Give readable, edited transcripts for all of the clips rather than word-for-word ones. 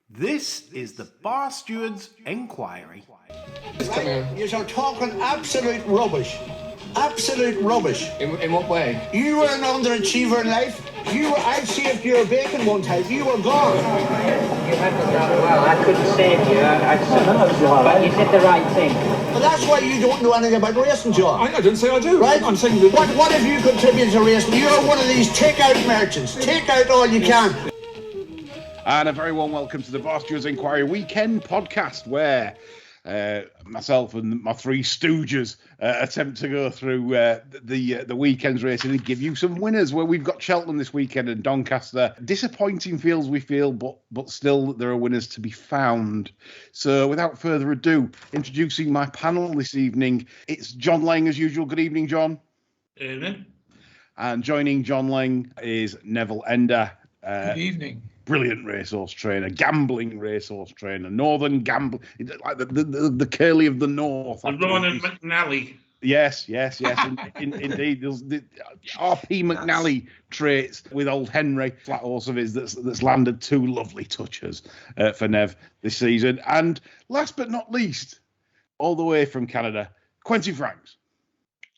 This is the Bar Stewards Enquiry. Right? You're talking absolute rubbish. Absolute rubbish. In what way? You were an underachiever in life. I saved your bacon one time. You were gone. You handled that well. I couldn't save you. But you did the right thing. But that's why you don't know anything about racing, John. I didn't say I do. Right? I'm saying that... What have you contributed to racing? You're one of these take-out merchants. Take out all you can. And a very warm welcome to the Bar Stewards Enquiry Weekend Podcast, where myself and my three stooges attempt to go through the weekend's racing and give you some winners. Where we've got Cheltenham this weekend and Doncaster. Disappointing fields, we feel, but still there are winners to be found. So without further ado, introducing my panel this evening, it's John Lang as usual. Good evening, John. Evening. And joining John Lang is Neville Ender. Good evening. Brilliant racehorse trainer, gambling racehorse trainer, northern gambling, like the Curly of the North. The Ronan McNally. Yes, indeed. There's the R.P. McNally traits with old Henry, flat horse of his that's landed two lovely touches for Nev this season. And last but not least, all the way from Canada, Quentin Franks.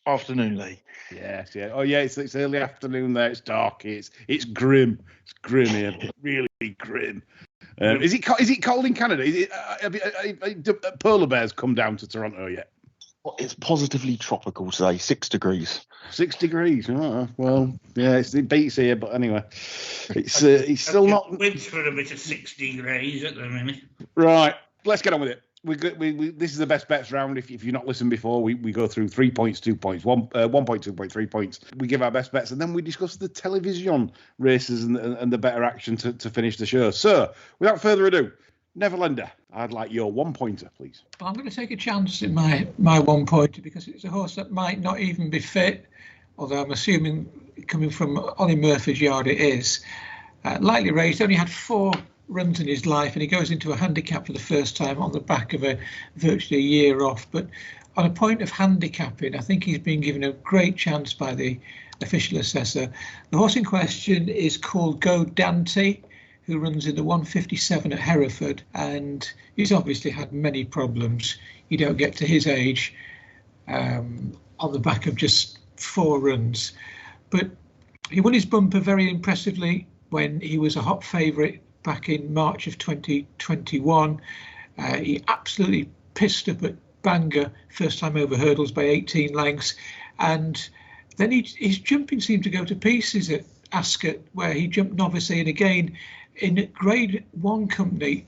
Afternoon, Lee. Yes, yeah. Oh, yeah. It's early afternoon there. It's dark. It's grim. It's grim here. Really grim. Is it cold in Canada? Is it? Polar bears come down to Toronto yet? Well, it's positively tropical today. 6 degrees. 6 degrees. Oh, well, yeah. It beats here, but anyway, it's still not. Winds for a bit of 6 degrees at the minute. Right. Let's get on with it. This is the best bets round. If you've not listened before, we go through 3 points, 2 points, 1 point, 2 point, 3 points. We give our best bets, and then we discuss the television races and the better action to finish the show. So, without further ado, Neville Ender, I'd like your 1 pointer, please. Well, I'm going to take a chance in my 1 pointer because it's a horse that might not even be fit, although I'm assuming coming from Ollie Murphy's yard it is. Lightly raced, only had 4 runs in his life, and he goes into a handicap for the first time on the back of virtually a year off. But on a point of handicapping, I think he's been given a great chance by the official assessor. The horse in question is called Go Dante, who runs in the 157 at Hereford, and he's obviously had many problems. You don't get to his age on the back of just 4 runs. But he won his bumper very impressively when he was a hot favourite back in March of 2021. He absolutely pissed up at Bangor first time over hurdles by 18 lengths, and then his jumping seemed to go to pieces at Ascot, where he jumped novice and again in grade 1 company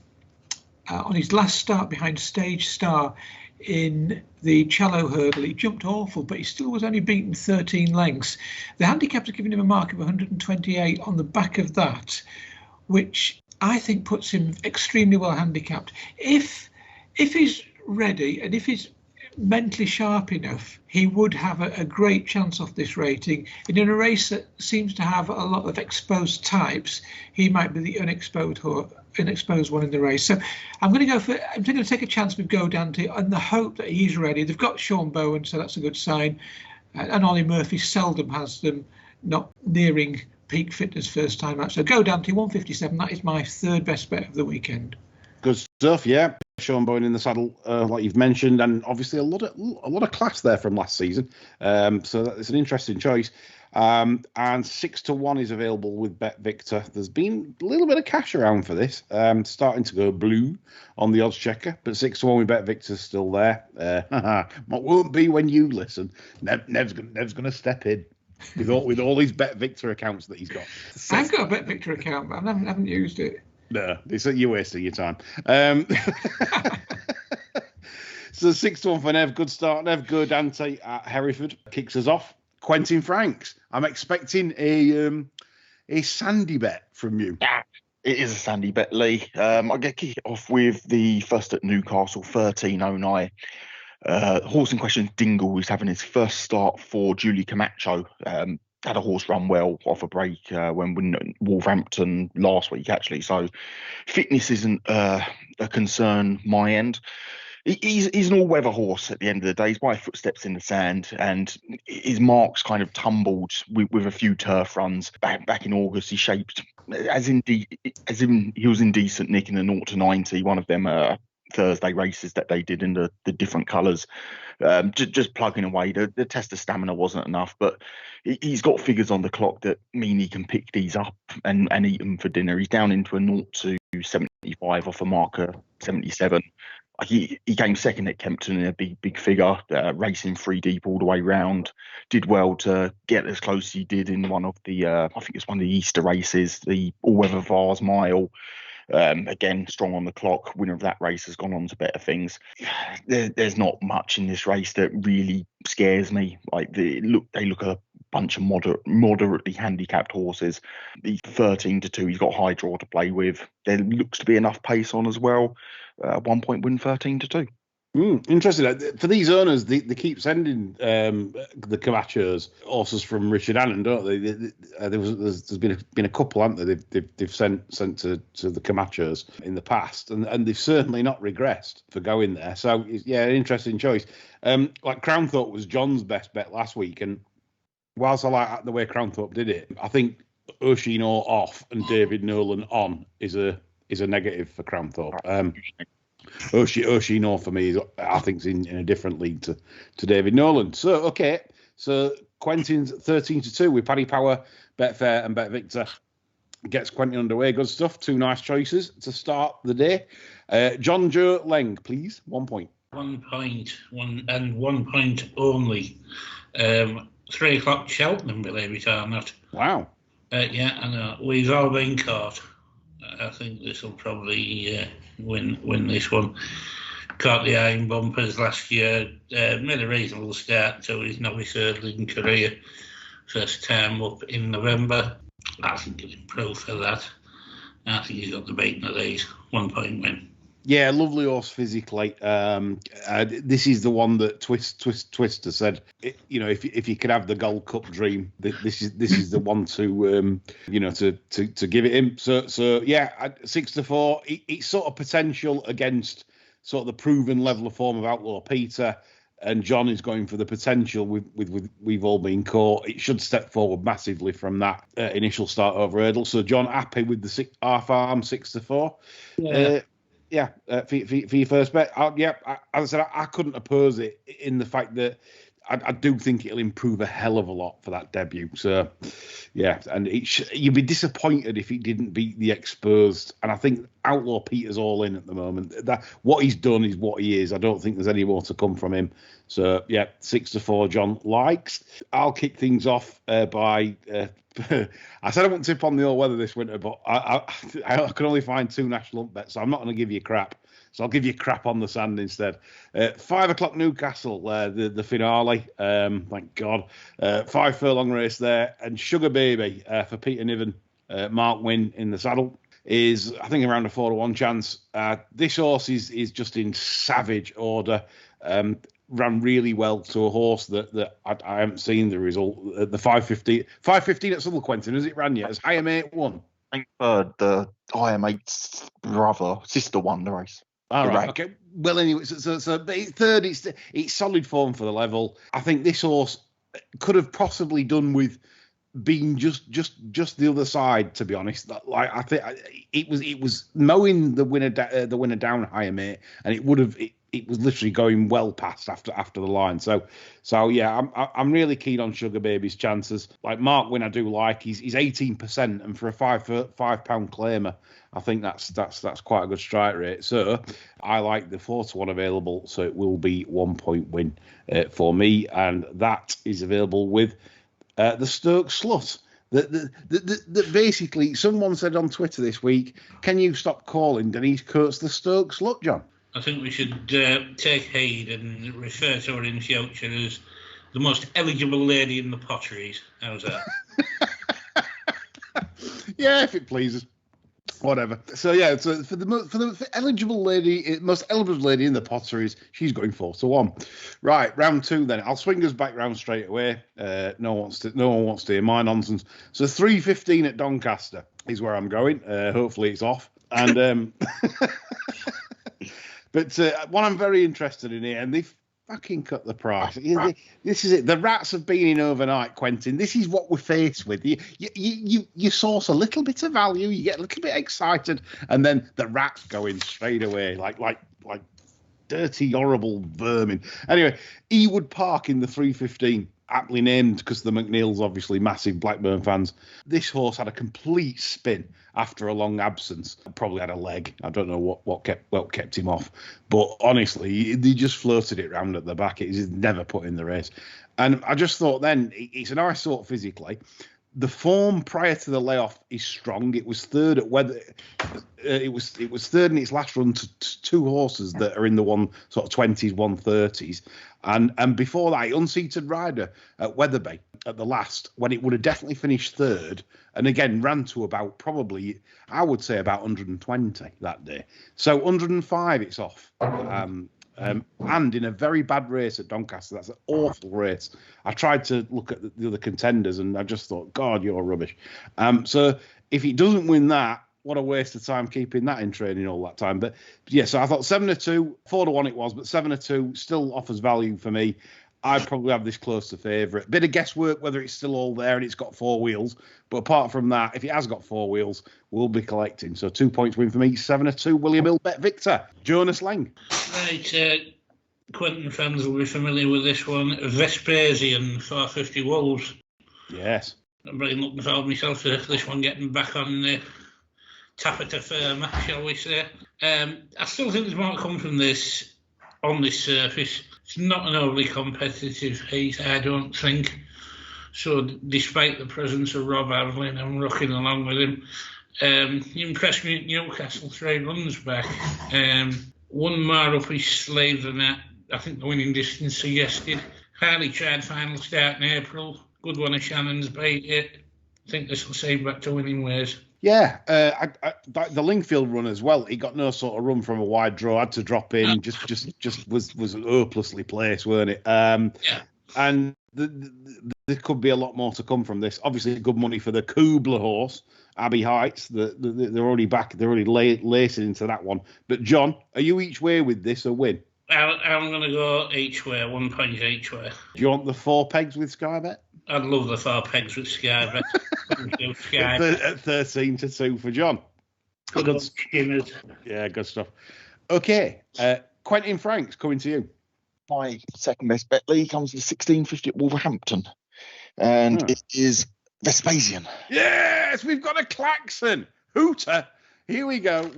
on his last start behind Stage Star in the Challow hurdle. He jumped awful, but he still was only beaten 13 lengths. The handicap has given him a mark of 128 on the back of that, which I think puts him extremely well handicapped. If he's ready and if he's mentally sharp enough, he would have a great chance off this rating. And in a race that seems to have a lot of exposed types, he might be the unexposed one in the race. So I'm going to take a chance with Go Dante and the hope that he's ready. They've got Sean Bowen, so that's a good sign. And Ollie Murphy seldom has them not nearing peak fitness first time out. So Go Dante 157. That is my 3rd best bet of the weekend. Good stuff, yeah. Sean Bowen in the saddle, like you've mentioned, and obviously a lot of class there from last season. So it's an interesting choice. And 6-1 is available with Bet Victor. There's been a little bit of cash around for this, starting to go blue on the odds checker, but 6-1 with Bet Victor's still there. What won't be when you listen. Nev's going to step in. With all his Bet Victor accounts that he's got. I've got a Bet Victor account, but I haven't used it. No, you're wasting your time. So 6-1 for Nev. Good start. Nev Go Dante at Hereford kicks us off. Quentin Franks. I'm expecting a sandy bet from you. Yeah, it is a sandy bet, Lee. I'll kick it off with the first at Newcastle, 1309. Horse in question, Dingle, is having his first start for Julie Camacho. Had a horse run well off a break when winning Wolverhampton last week, actually. So fitness isn't a concern my end. He's an all-weather horse at the end of the day. He's by footsteps in the sand, and his marks kind of tumbled with a few turf runs. Back in August, he shaped as in he was in decent nick in the 0 to 90, one of them Thursday races that they did in the different colours. Just plugging away. The test of stamina wasn't enough, but he's got figures on the clock that mean he can pick these up and eat them for dinner. He's down into a 0 to 75 off a marker 77. He came second at Kempton in a big figure, racing 3 deep all the way round. Did well to get as close as he did in one of the, I think it's one of the Easter races, the all-weather Vars Mile. Again, strong on the clock. Winner of that race has gone on to better things. There's not much in this race that really scares me. Like they look a bunch of moderately handicapped horses. The 13 to 2, he's got high draw to play with. There looks to be enough pace on as well. 1 point win 13 to 2. Interesting. For these owners, they keep sending the Camachos horses from Richard Annan, don't they? There's been a couple, haven't they? They've sent to the Camachos in the past, and they've certainly not regressed for going there. So yeah, an interesting choice. Like Crownthorpe was John's best bet last week, and whilst I like the way Crownthorpe did it, I think Oshino off and David Nolan on is a negative for Crownthorpe. Oshino for me, I think, is in a different league to David Nolan. So Quentin's 13 to 2 with Paddy Power, Betfair, and Bet Victor gets Quentin underway. Good stuff. 2 nice choices to start the day. John Joe Leng, please. 1 point. 1 point, 1 point only. 3 o'clock Cheltenham, believe it or not. Wow. Yeah, I know. We've all been caught. I think this will probably win this one. Caught the iron bumpers last year. Made a reasonable start to his novice hurdling career. First time up in November. I think he'll improve for that. I think he's got the beating of these. 1 point win. Yeah, lovely horse physically. This is the one that Twister said. If you could have the Gold Cup dream, this is the one to to give it him. So yeah, 6 to 4. It's sort of potential against sort of the proven level of form of Outlaw Peter, and John is going for the potential with We've All Been Caught. It should step forward massively from that initial start over hurdle. So John, happy with the half arm 6 to 4. Yeah. For your first bet, as I said, I couldn't oppose it in the fact that I do think it'll improve a hell of a lot for that debut. So, yeah, and you'd be disappointed if it didn't beat the Exposed. And I think Outlaw Peter's all in at the moment. That what he's done is what he is. I don't think there's any more to come from him. So, yeah, 6 to 4, John likes. I'll kick things off by. I said I wouldn't tip on the all-weather this winter, but I can only find 2 national bets, so I'm not going to give you crap. So I'll give you crap on the sand instead. 5 o'clock Newcastle, the finale. Thank God. 5 furlong race there. And Sugar Baby for Peter Niven, Mark Wynne in the saddle, is, I think, around a 4 to 1 chance. This horse is just in savage order. Ran really well to a horse that I haven't seen the result. The 5:15 at Southern Quentin, has it ran yet? Has Higher Mate won? I think the Higher Mate's sister won the race. All right. Okay. Well, anyway, so third, it's solid form for the level. I think this horse could have possibly done with being just the other side. To be honest, like I think it was mowing the winner down, Higher Mate, and it would have. It was literally going well past after the line. So yeah, I'm really keen on Sugar Baby's chances. Like Mark Wynne, I do like. He's 18%, and for a £5 claimer, I think that's quite a good strike rate. So I like the 4 to 1 available. So it will be 1 point win for me, and that is available with the Stoke Slut. That basically someone said on Twitter this week, can you stop calling Denise Coates the Stoke Slut, John? I think we should take heed and refer to her in future as the most eligible lady in the potteries. How's that? Yeah, if it pleases. Whatever. So yeah, so for the eligible lady, most eligible lady in the potteries, she's going 4 to 1. Right, round 2 then. I'll swing us back round straight away. No one wants to hear my nonsense. So 3:15 at Doncaster is where I'm going. Hopefully it's off. And But what I'm very interested in here, and fucking cut the price. This is it. The rats have been in overnight, Quentin. This is what we're faced with. You source a little bit of value, you get a little bit excited, and then the rats go in straight away, like dirty, horrible vermin. Anyway, Ewood Park in the 3:15. Aptly named because the McNeil's obviously massive Blackburn fans. This horse had a complete spin after a long absence. Probably had a leg. I don't know what kept him off. But honestly, they just floated it round at the back. It was never put in the race. And I just thought then, it's a nice sort physically. The form prior to the layoff is strong. It was third at Weather. It was third in its last run to two horses that are in the 120s, 130s, and before that, unseated rider at Wetherby at the last when it would have definitely finished third, and again ran to about probably I would say about 120 that day. So 105 it's off. And in a very bad race at Doncaster. That's an awful race. I tried to look at the other contenders and I just thought, God, you're rubbish. So if he doesn't win that, what a waste of time keeping that in training all that time. But yeah, so I thought 7-2, 4-1 it was, but 7-2 still offers value for me. I'd probably have this close to favourite. Bit of guesswork whether it's still all there and it's got four wheels. But apart from that, if it has got four wheels, we'll be collecting. So 2 points win for me, 7-2, William Hill, Bet Victor. Jonas Lang. Right, Quentin fans will be familiar with this one. Vespasian, 450 Wolves. Yes. I'm really looking forward myself to this one getting back on the taffeta firma, shall we say. I still think there's more to come from this on this surface. It's not an overly competitive heat, I don't think. So despite the presence of Rob Havlin, I'm rocking along with him. He impressed me at Newcastle 3 runs back. One more up his sleeve than that. I think the winning distance suggested. Highly tried final start in April. Good one of Shannon's beat it. I think this will see him back to winning ways. Yeah, the Lingfield run as well. He got no sort of run from a wide draw. Had to drop in. Just was hopelessly placed, weren't it? Yeah. And there could be a lot more to come from this. Obviously, good money for the Kubler horse, Abbey Heights. They're already back. They're already lacing into that one. But John, are you each way with this or win? I'm going to go each way, 1 point each way. Do you want the 4 pegs with Sky Bet? I'd love the 4 pegs with Sky Bet. At 13-2 for John. Good skimmers. Yeah, good stuff. Okay, Quentin Franks, coming to you. My second best bet, Lee, comes to 1650 at Wolverhampton. And it is Vespasian. Yes, we've got a klaxon. Hooter. Here we go.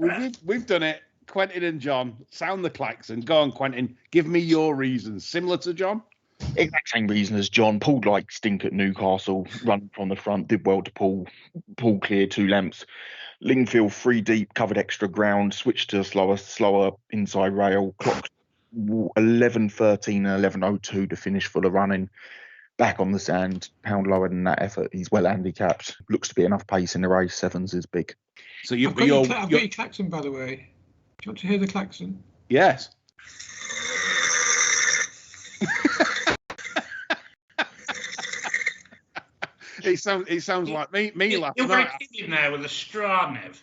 We've done it. Quentin and John, sound the klaxon. Go on, Quentin. Give me your reasons. Similar to John? Exact same reason as John. Pulled like stink at Newcastle. Run from the front. Did well to pull clear 2 lengths. Lingfield 3 deep. Covered extra ground. Switched to a slower inside rail. Clocked 11.13 and 11.02 to finish for the running. Back on the sand. Pound lower than that effort. He's well handicapped. Looks to be enough pace in the race. 7s is big. So I've got your klaxon, by the way. Do you want to hear the klaxon? Yes. It sounds like me laughing. You're very keen now with a straw, Nev.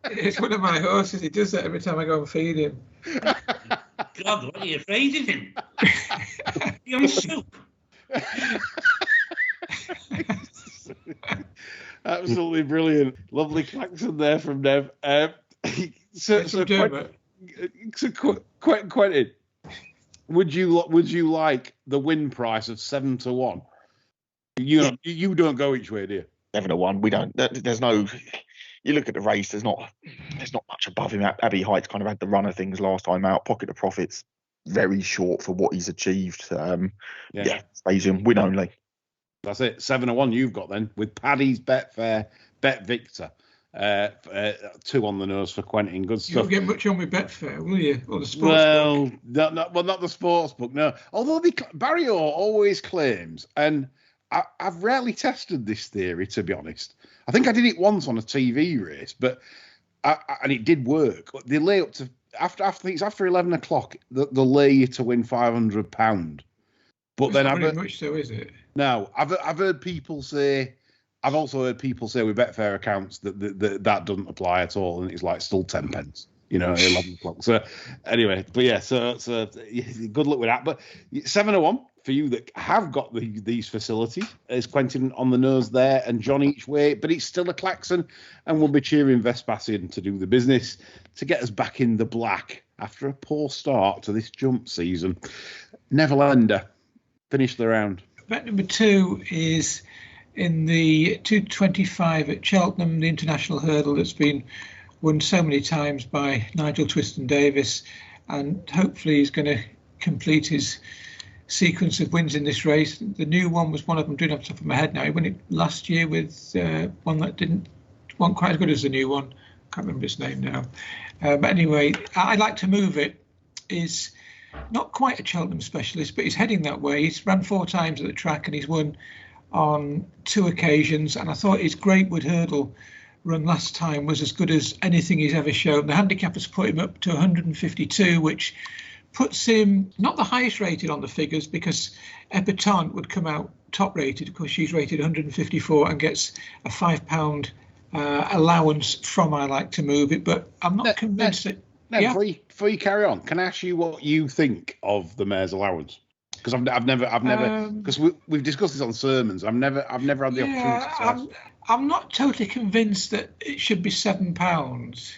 It's one of my horses. He does that every time I go and feed him. God, what are you feeding him? You're on soup. Absolutely brilliant. Lovely klaxon there from Nev. Quentin, would you like the win price of 7-1? You don't go each way, do you? 7-1. We don't. There's no. You look at the race. There's not much above him. Abbey Heights kind of had the run of things last time out. Pocket of profits very short for what he's achieved. Vespasian win only. That's it. 7-1 you've got then with Paddy's Betfair, Bet Victor. 2 on the nose for Quentin. Good stuff. You won't get much on with Betfair, will you? Or the sports book? Not the sports book, no. Although Barry Orr always claims, and I've rarely tested this theory, to be honest. I think I did it once on a TV race, but and it did work. They lay up to after 11 o'clock. They'll lay you to win £500. But then not really much, though, is it? No, I've heard people say. I've also heard people say with Betfair accounts that doesn't apply at all, and it's like still 10 pence. at 11 o'clock. So anyway, but yeah, so good luck with that. But 7-1 for you that have got these facilities is Quentin on the nose there and John each way, but it's still a klaxon, and we'll be cheering Vespasian to do the business to get us back in the black after a poor start to this jump season. Neville Ender, finish the round. Bet number 2 is in the 225 at Cheltenham, the international hurdle that's been won so many times by Nigel Twiston-Davis, and hopefully he's going to complete his sequence of wins in this race. The new one was one of them, doing off the top of my head now. He won it last year with one that wasn't quite as good as the new one. Can't remember his name now. But anyway, I'd like to move it. Is not quite a Cheltenham specialist, but he's heading that way. He's ran 4 times at the track and he's won on 2 occasions. And I thought his Greatwood hurdle run last time was as good as anything he's ever shown. The handicap has put him up to 152, which puts him not the highest rated on the figures, because Epatante would come out top rated because she's rated 154 and gets a £5 allowance from I Like to Move It. But I'm not convinced that. Yeah. Before you carry on, can I ask you what you think of the mayor's allowance? Because I've never because we've discussed this on sermons. I've never had the opportunity to ask. I'm not totally convinced that it should be £7.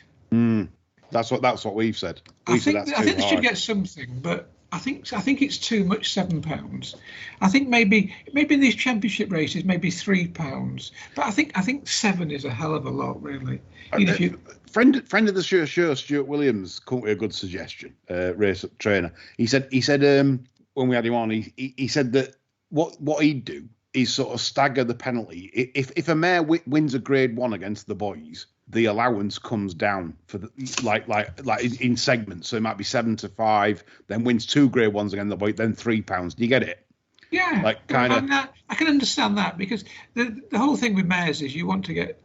That's what we've said. I think they should get something, but I think it's too much, £7. I think maybe in these championship races maybe £3, but I think 7 is a hell of a lot, really. Friend of the show, Stuart Williams, come with a good suggestion. Race trainer. He said when we had him on, he said that what he'd do is sort of stagger the penalty. If a mare wins a Grade 1 against the boys, the allowance comes down for the, like in segments. So it might be 7 to 5, then wins 2 Grade 1s against the boys, then £3. Do you get it? Yeah, like kind of. I can understand that, because the whole thing with mares is you want to get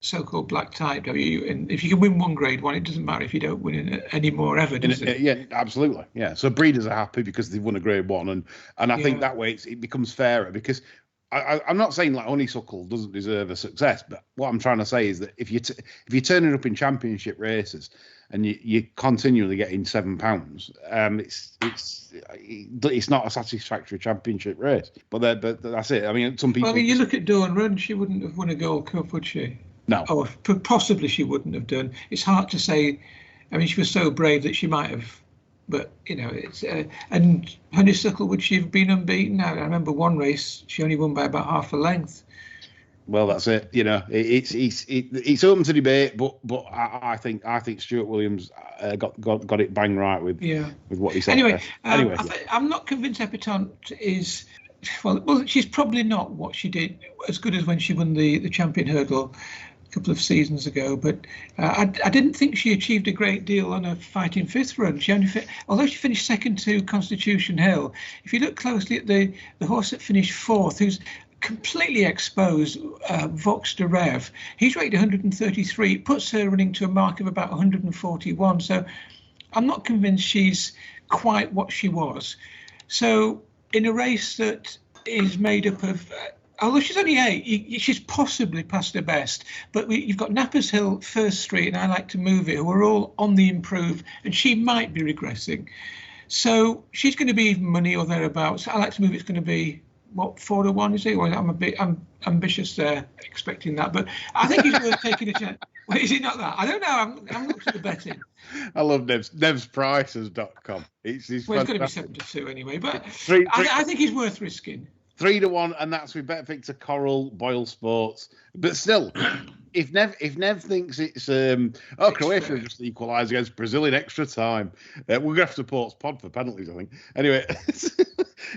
so-called black type, don't you? And if you can win 1 Grade 1, it doesn't matter if you don't win it anymore ever, does it? Yeah, absolutely. Yeah. So breeders are happy because they've won a Grade 1, and I think that way it becomes fairer, because I'm not saying like Honeysuckle doesn't deserve a success, but what I'm trying to say is that if you're turning up in championship races and you're continually getting £7, it's not a satisfactory championship race. But that's it. I mean, some people. Well, you look at Dawn Run; she wouldn't have won a Gold Cup, would she? No. Or possibly she wouldn't have done. It's hard to say. I mean, she was so brave that she might have. But, it's and Honeysuckle, would she have been unbeaten? I remember one race, she only won by about half a length. Well, that's it. It's open to debate, but I think Stuart Williams got it bang right with what he said. Anyway, I'm not convinced Epatante is. Well, she's probably not what she did as good as when she won the champion hurdle a couple of seasons ago, but I didn't think she achieved a great deal on a fighting 5th run. She only although she finished second to Constitution Hill. If you look closely at the horse that finished 4th, who's completely exposed, Vox de Rev, he's rated 133. It puts her running to a mark of about 141. So I'm not convinced she's quite what she was. So in a race that is made up of although she's only 8, she's possibly past her best. But you've got Nappers Hill, First Street, and I Like to Move It, who are all on the improve, and she might be regressing. So she's going to be even money or thereabouts. I Like to Move It's going to be, 4 to 1, is it? Well, I'm ambitious there, expecting that. But I think he's worth taking a chance. Well, is it not that? I don't know. I'm looking at the betting. I love nevsprices.com. It's going to be 7 to 2 anyway. But I think he's worth risking. 3 to 1, and that's with Bet Victor, Coral, Boyle Sports. But still, if Nev thinks it's Croatia just equalised against Brazil in extra time, we're gonna have to pause pod for penalties, I think. Anyway,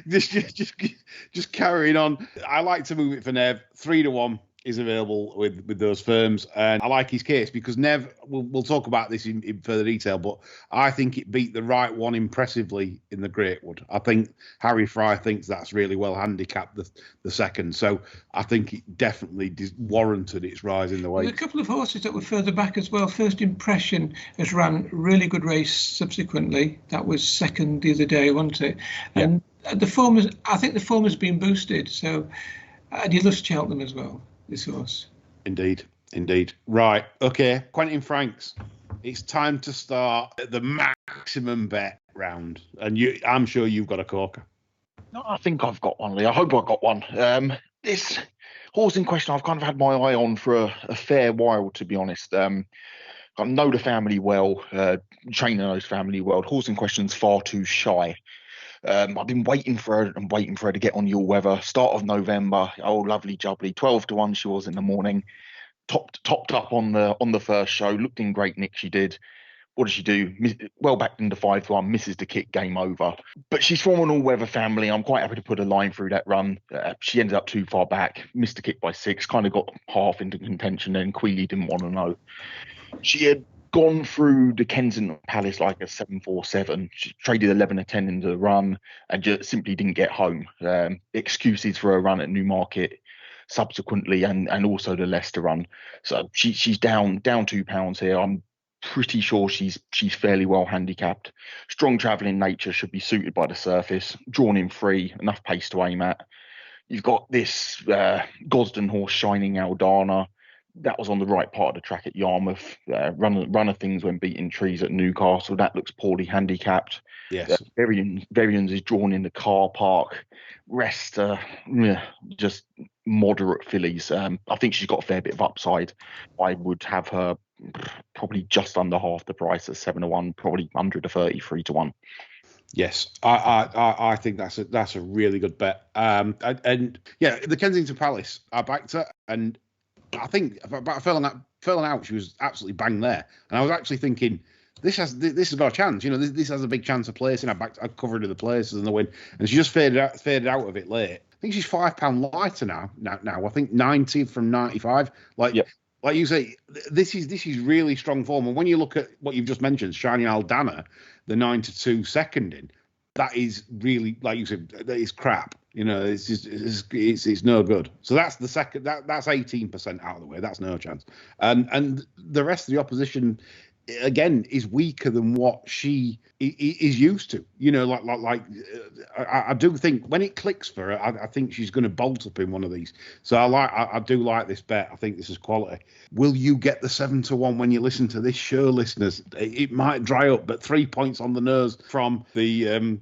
just carrying on. I like to move it for Nev. 3 to 1 is available with those firms, and I like his case because Nev. We'll talk about this in further detail, but I think it beat the right one impressively in the Greatwood. I think Harry Fry thinks that's really well handicapped the second, so I think it definitely warranted its rise in the weight. There's a couple of horses that were further back as well. First Impression has ran a really good race subsequently. That was second the other day, wasn't it? Yeah. And I think the form has been boosted. So, and he loves Cheltenham as well. This horse. Indeed. Right. Okay. Quentin Franks. It's time to start the maximum bet round, and I'm sure you've got a corker. No, I think I've got one, Lee. I hope I've got one. This horse in question, I've kind of had my eye on for a fair while, to be honest. I know the family well, trainer knows family well. Horse in question's far too shy. I've been waiting for her to get on your weather. Start of November. Oh, lovely jubbly. 12-1 she was in the morning. Topped up on the first show. Looked in great nick, she did. What does she do? Well backed into 5-1, misses the kick, game over. But she's from an all-weather family. I'm quite happy to put a line through that run. She ended up too far back, missed the kick by 6, kind of got half into contention, and Quealy didn't want to know. She had gone through the Kensington Palace like a 7-4-7. She traded 11-10 into the run and just simply didn't get home. Excuses for a run at Newmarket subsequently, and also the Leicester run. So she's down £2 here. I'm pretty sure she's fairly well handicapped. Strong travelling nature, should be suited by the surface. Drawn in free, enough pace to aim at. You've got this Gosden horse, Shining Aldana. That was on the right part of the track at Yarmouth. Runner things when beating trees at Newcastle. That looks poorly handicapped. Yes. Varians is drawn in the car park. Rest, just moderate fillies. I think she's got a fair bit of upside. I would have her probably just under half the price at 7-1, probably under the 33-1. Yes, I think that's a really good bet. And yeah, the Kensington Palace, I backed her, and I think about filling out, she was absolutely bang there. And I was actually thinking, this has got a chance. You know, this has a big chance of placing. I covered the places and the win, and she just faded out of it late. I think she's £5 lighter now. I think 90 from 95. Like you say, this is really strong form. And when you look at what you've just mentioned, Shining Aldana, the 9-2 second in, that is really, like you said, that is crap. You know, it's no good. So that's the second. That's 18% out of the way. That's no chance. And the rest of the opposition, again, is weaker than what she is used to. You know, I do think when it clicks for her, I think she's going to bolt up in one of these. So I do like this bet. I think this is quality. Will you get the 7-1 when you listen to this show, listeners? It might dry up, but 3 points on the nose from the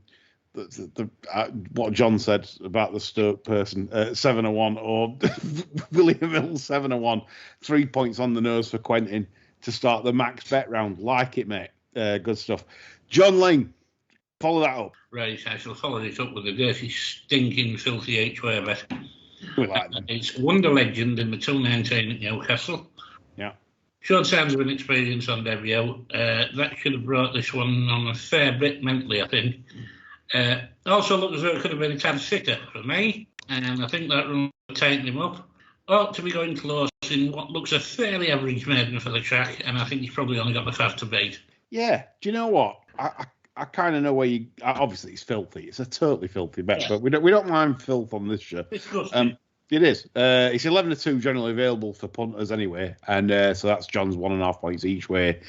what John said about the Stoke person, 7-1, or William Hill 7-1, 3 points on the nose for Quentin to start the max bet round. Like it, mate. Good stuff. John Lane, follow that up. Right, I shall follow it up with a dirty, stinking, filthy H-way bet. We like them. It's Wonder Legend in the 219 at Newcastle. Yeah. Showed signs of an experience on debut. That should have brought this one on a fair bit mentally, I think. Also looked as though it could have been a tad sicker for me, and I think that run tightened him up. Ought to be going close in what looks a fairly average maiden for the track, and I think he's probably only got the fast to beat. Yeah, do you know what? I kind of know where you. Obviously, it's filthy. It's a totally filthy bet, but we don't mind filth on this show. It's good. It is. It's 11-2 generally available for punters anyway, and so that's John's 1.5 points each way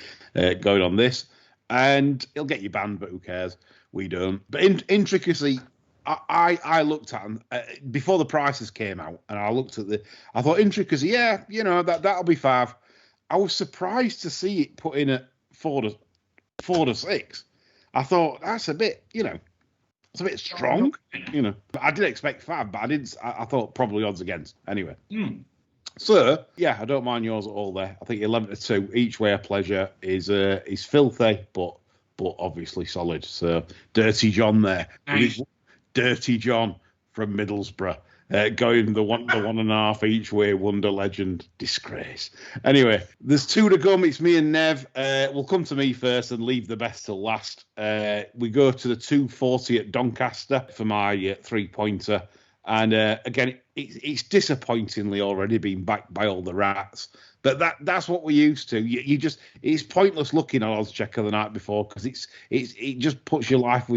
going on this, and he'll get you banned, but who cares? We don't. But intricacy, I looked at them before the prices came out, and I looked at I thought intricacy, yeah, you know, that'll be 5. I was surprised to see it put in at 4 to 6. I thought that's a bit, you know, it's a bit strong, you know. But I did expect 5, but I thought probably odds against anyway. So yeah, I don't mind yours at all there. I think 11-2 each way a pleasure is filthy, but obviously solid. So Dirty John there. Nice. Dirty John from Middlesbrough. Going the 1.5 each way, Wonder Legend, disgrace. Anyway, there's 2 to come. It's me and Nev. We'll come to me first and leave the best till last. We go to the 240 at Doncaster for my 3-pointer. And again, it's disappointingly already been backed by all the rats. But that's what we're used to. You just, it's pointless looking at Oddschecker the night before because it just puts your life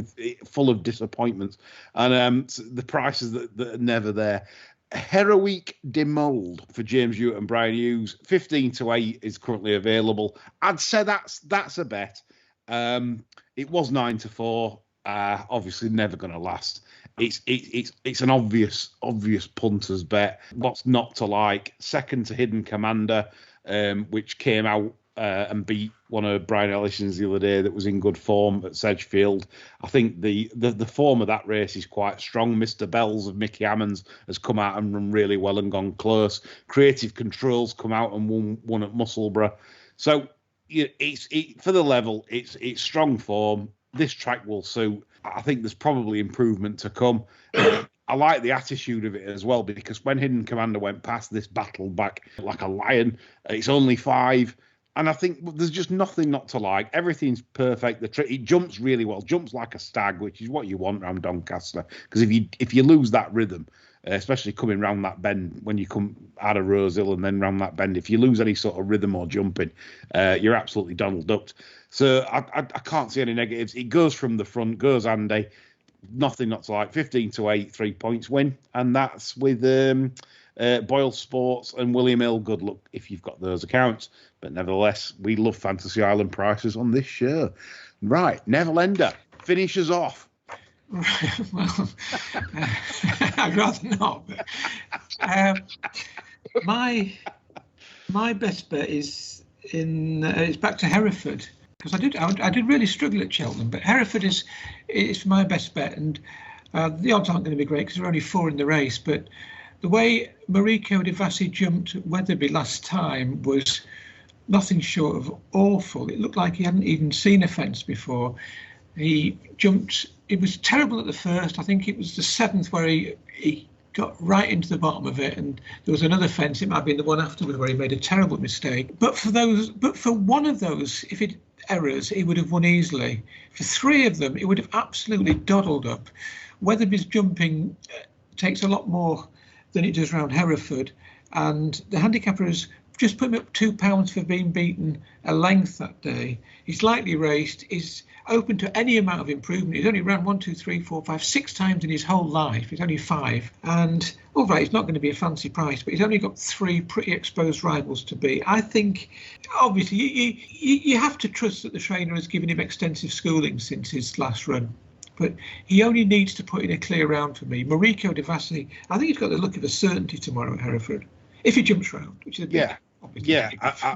full of disappointments and the prices that are never there. Heroic Demold for James Hewitt and Brian Hughes, 15-8 is currently available. I'd say that's a bet. It was 9-4. Obviously never going to last. It's an obvious punter's bet. What's not to like? Second to Hidden Commander, which came out and beat one of Brian Ellison's the other day that was in good form at Sedgefield. I think the form of that race is quite strong. Mr. Bells of Mickey Hammonds has come out and run really well and gone close. Creative Control's come out and won at Musselburgh. So it's for the level, it's strong form. This track will suit. I think there's probably improvement to come. I like the attitude of it as well, because when Hidden Commander went past, this battled back like a lion. It's only 5. And I think there's just nothing not to like. Everything's perfect. It jumps really well, jumps like a stag, which is what you want around Doncaster. Because if you lose that rhythm, especially coming round that bend, when you come out of Rosehill and then round that bend, if you lose any sort of rhythm or jumping, you're absolutely Donald Ducked. So I can't see any negatives. It goes from the front, goes Andy. Nothing not to like. 15-8, 3 points win. And that's with Boyle Sports and William Hill. Good luck if you've got those accounts. But nevertheless, we love Fantasy Island prices on this show. Right, Neville Ender, finish us off. Well, I'd rather not. But, my best bet is it's back to Hereford, because I did really struggle at Cheltenham, but Hereford is my best bet, and the odds aren't going to be great because there are only 4 in the race. But the way Mariko De Vassi jumped at Wetherby last time was nothing short of awful. It looked like he hadn't even seen a fence before. He jumped. It was terrible at the first. I think it was the 7th where he got right into the bottom of it, and there was another fence. It might have been the one afterwards where he made a terrible mistake. But for one of those, errors, he would have won easily. For 3 of them, he would have absolutely doddled up. Wetherby's jumping takes a lot more than it does around Hereford, and the handicapper has just put him up £2 for being beaten a length that day. He's lightly raced. He's open to any amount of improvement. He's only ran 1, 2, 3, 4, 5, 6 times in his whole life. He's only 5. And all right, it's not going to be a fancy price, but he's only got 3 pretty exposed rivals to beat. I think, obviously, you have to trust that the trainer has given him extensive schooling since his last run. But he only needs to put in a clear round for me. Mariko De Vassi, I think he's got the look of a certainty tomorrow at Hereford, if he jumps round, which is a big, yeah.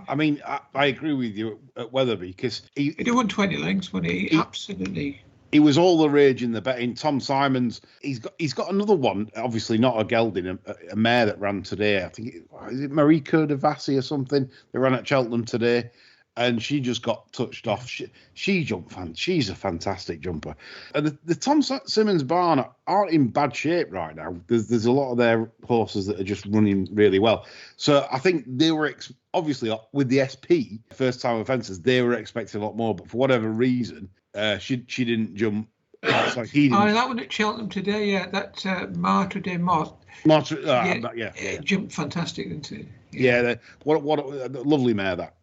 I mean, I agree with you at Wetherby, because he won 20 lengths when he absolutely. He was all the rage in the betting. Tom Simons, he's got another one, obviously not a gelding, a mare that ran today. I think is it Mariko De Vassi or something. They ran at Cheltenham today, and she just got touched off. She jumped. She's a fantastic jumper. And the Tom Simmons barn aren't in bad shape right now. There's a lot of their horses that are just running really well. So I think they were obviously with the SP first time offences, they were expecting a lot more. But for whatever reason, she didn't jump. Like he didn't. Oh, that one at Cheltenham today, yeah. That Martre de Mott. Yeah. Jumped fantastic, didn't it? Yeah, what a lovely mare that.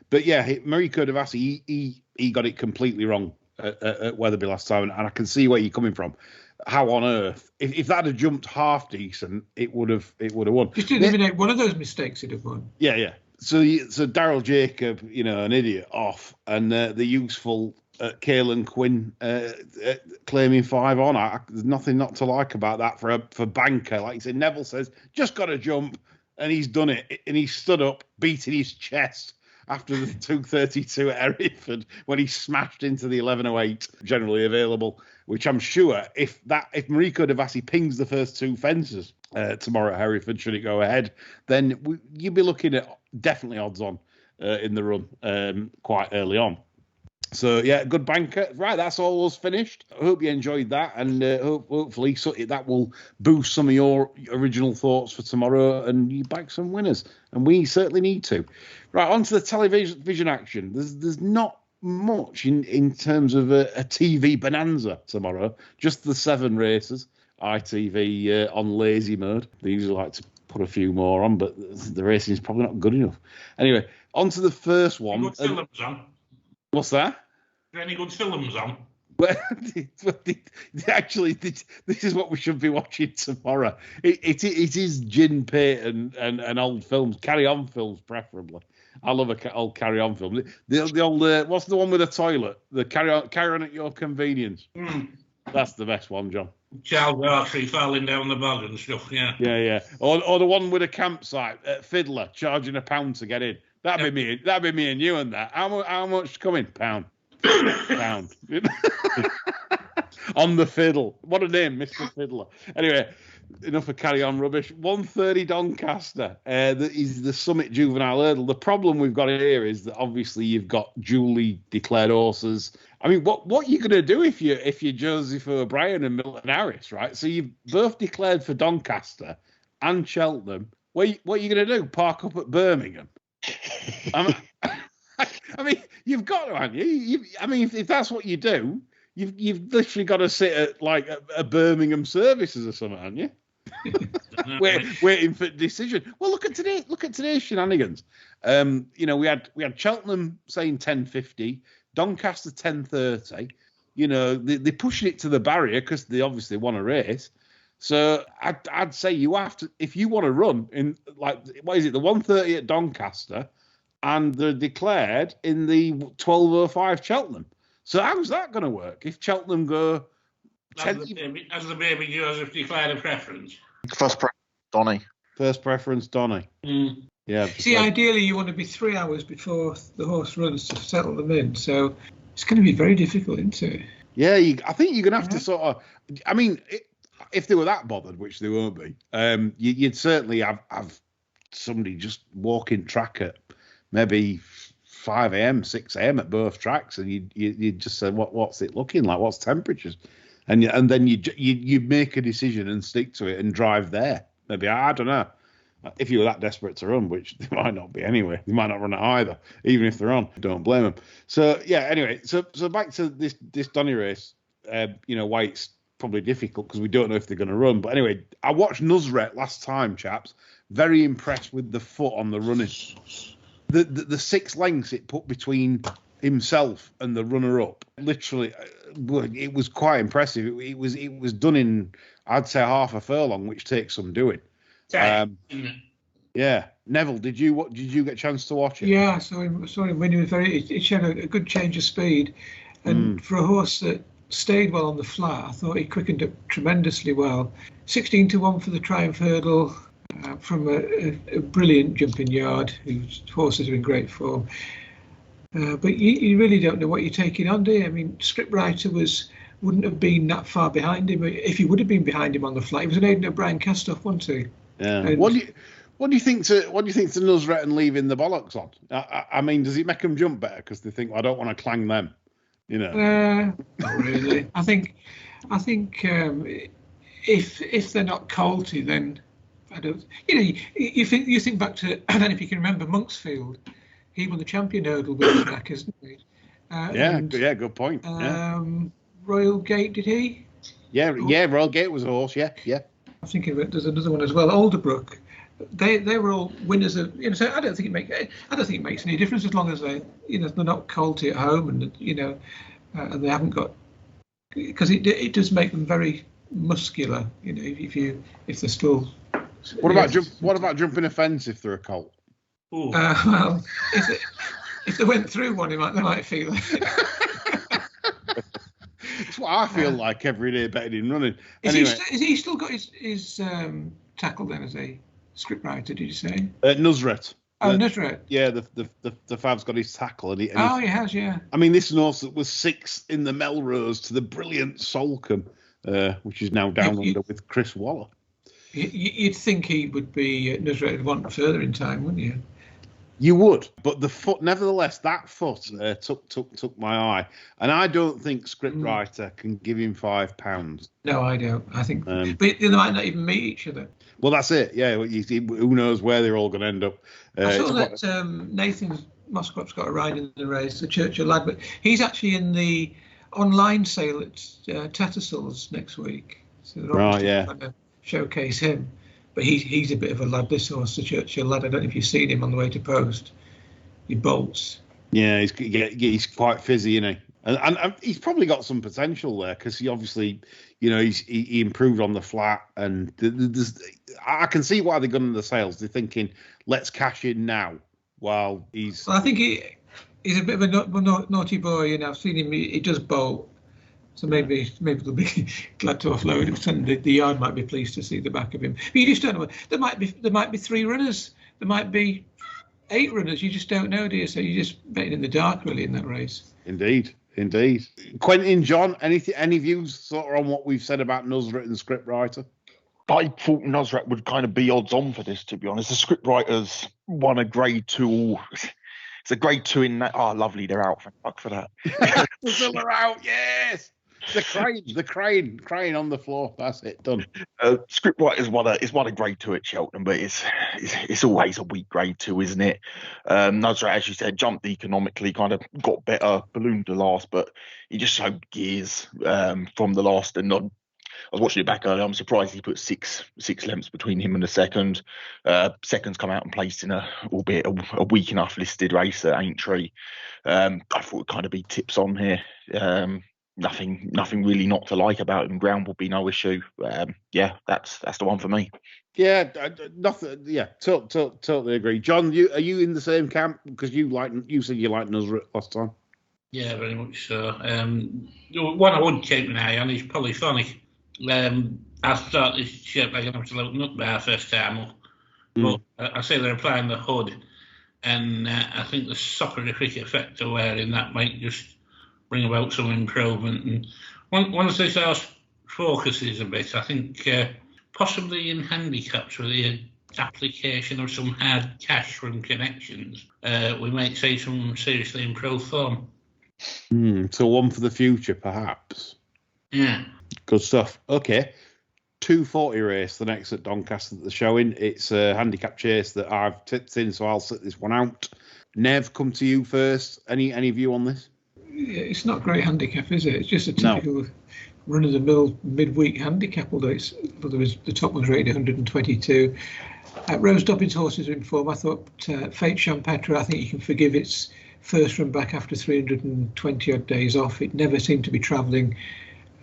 But yeah, Mariko De Vassi, he got it completely wrong at Wetherby last time, and I can see where you're coming from. How on earth, if that had jumped half decent, it would have won. Just to eliminate one of those mistakes, he'd have won. Yeah. So Daryl Jacob, an idiot off, and the useful Caelan Quinn claiming 5 on. There's nothing not to like about that for banker. Like you said, Neville says, just got to jump. And he's done it, and he stood up, beating his chest after the 2:32 at Hereford when he smashed into the 11:08 generally available. Which I'm sure, if Mariko De Vassi pings the first 2 fences tomorrow at Hereford, should it go ahead, then you'd be looking at definitely odds on in the run quite early on. So, yeah, good banker. Right, that's all us finished. I hope you enjoyed that, and hopefully that will boost some of your original thoughts for tomorrow, and you back some winners. And we certainly need to. Right, on to the television action. There's not much in terms of a TV bonanza tomorrow. Just the 7 races. ITV on lazy mode. They usually like to put a few more on, but the racing is probably not good enough. Anyway, on to the first one. Good films on. What's that? Are there any good films on? Well, actually, this is what we should be watching tomorrow. It is Gin Payton and old films, carry-on films preferably. I love an old carry-on film. The old what's the one with the toilet? The carry on at your convenience. That's the best one, John. Charles Artery falling down the bog and stuff. Yeah. Or the one with a campsite, Fiddler charging £1 to get in. That'd be me and you and that. How much coming? £1. Pound. On the fiddle. What a name, Mr. Fiddler. Anyway, enough of carry on rubbish. 1:30 Doncaster. That is the Summit Juvenile Hurdle. The problem we've got here is that obviously you've got duly declared horses. I mean, what are you going to do if you're Joseph O'Brien and Milton Harris, right? So you've both declared for Doncaster and Cheltenham. What are you going to do? Park up at Birmingham? I mean, you've got to, haven't you? I mean, if that's what you do, you've literally got to sit at like a Birmingham services or something, haven't you? waiting for decision. Well, look at today's shenanigans. We had Cheltenham saying 10:50, Doncaster 10:30. They're pushing it to the barrier because they obviously want to race. So I'd say you have to, if you want to run in, like, what is it, the 1:30 at Doncaster, and they're declared in the 12:05 Cheltenham. So how's that going to work if Cheltenham go? As the baby Joseph declared a preference. First preference, Donny. First preference, Donny. Mm. Yeah. See, ideally, you want to be 3 hours before the horse runs to settle them in. So it's going to be very difficult, isn't it? Yeah, I think you're going to have to sort of. I mean, if they were that bothered, which they won't be, you'd certainly have somebody just walking track at maybe 5 a.m., 6 a.m. at both tracks, and you'd just say, what's it looking like? What's temperatures? And then you make a decision and stick to it and drive there. Maybe, I don't know. If you were that desperate to run, which they might not be anyway, they might not run it either, even if they're on. Don't blame them. So yeah, anyway, so back to this Donny race. Why it's probably difficult because we don't know if they're going to run. But anyway, I watched Nusret last time, chaps. Very impressed with the foot on the running. The 6 lengths it put between himself and the runner-up, literally, it was quite impressive. It was done in, I'd say, half a furlong, which takes some doing. Yeah, Neville, did you get a chance to watch it? Yeah, I saw him when he was it showed a good change of speed, and for a horse that stayed well on the flat, I thought he quickened up tremendously well. 16-1 for the Triumph Hurdle. From a brilliant jumping yard, whose horses are in great form. But you really don't know what you're taking on, do you? I mean, Scriptwriter wouldn't have been that far behind him. If he would have been behind him on the flat, he was an Aidan O'Brien cast-off, wasn't he? Yeah. And what do you think to Nusret and leaving the bollocks on? I mean, does it make them jump better because they think, I don't want to clang them? Not really. I think if they're not colty, then. I don't. You think back to, I don't know if you can remember Monksfield. He won the champion hurdle with his knackers, didn't he? Good point. Royal Gate, did he? Yeah, Royal Gate was a horse. Yeah. I'm thinking there's another one as well. Alderbrook. They were all winners of. So I don't think it makes any difference as long as they're not colty at home and and they haven't got, because it does make them very muscular. If they're still. What about jumping a fence if they're a colt? Well, if they went through one, they might feel it. It's what I feel like every day betting in running. Is he still got his tackle then as a scriptwriter? Did you say? Nusret. Nusret. Yeah, the Fav's got his tackle, and he has, yeah. I mean, this horse that was 6 in the Melrose to the brilliant Solcombe, which is now down under with Chris Waller. You'd think he would be Nusret would want further in time, wouldn't you? You would, but the foot, nevertheless, that foot took my eye, and I don't think Scriptwriter can give him £5. No, I don't. I think, but they might not even meet each other. Well, that's it. Yeah, who knows where they're all going to end up? I saw that Nathan Moskop's got a ride in the race, the Churchill lad, but he's actually in the online sale at Tattersalls next week. So right, yeah. Trying to showcase him. But he's a bit of a lad, this horse, the Churchill lad. I don't know if you've seen him on the way to post. He bolts. Yeah, he's quite fizzy, isn't he? And he's probably got some potential there because he obviously, he improved on the flat. And I can see why they're going to the sales. They're thinking, let's cash in now while he's... Well, I think he's a bit of a naughty boy. I've seen him, he does bolt. So maybe they'll be glad to offload him. The yard might be pleased to see the back of him. But you just don't know. There might be 3 runners. There might be 8 runners, you just don't know, do you? So you're just betting in the dark, really, in that race. Indeed. Quentin, John, any views sort of on what we've said about Nusrat and scriptwriter? I thought Nusrat would kind of be odds on for this, to be honest. The scriptwriters won a grade 2. It's a grade 2 in that. Oh, lovely. They're out. Thank fuck for that. They're out. Yes. The crane on the floor. That's it. Done. Scriptwriters won a grade 2 at Cheltenham, but it's always a weak grade 2, isn't it? Nusrat, as you said, jumped economically, kind of got better, ballooned the last, but he just showed gears from the last. And I was watching it back earlier. I'm surprised he put six lengths between him and the second. Second's come out and placed in albeit a weak enough listed race at Aintree. I thought it'd kind of be tips on here. Nothing really not to like about him. Ground will be no issue. That's the one for me. Yeah, nothing. Yeah, totally agree. John, are you in the same camp? Because you said you liked Nusrat last time. Yeah, very much so. One I would keep an eye on is Polyphonic. I thought this shaped like an absolute nutbar first time up, but I say they're applying the hood, and I think the soporific effect of wearing that might just bring about some improvement. And once this horse focuses a bit, I think possibly in handicaps with the application of some hard cash from connections, we might see some seriously improved form. So one for the future, perhaps. Yeah. Good stuff. Okay. 240 race, the next at Doncaster that they're showing. It's a handicap chase that I've tipped in, so I'll sit this one out. Nev, come to you first. Any view on this? Yeah, it's not great handicap, is it? It's just a typical run-of-the-mill midweek handicap, although the top one's rated 122. Rose Dobbins' horses are in form. I thought Fate Champetre, I think you can forgive its first run back after 320-odd days off. It never seemed to be travelling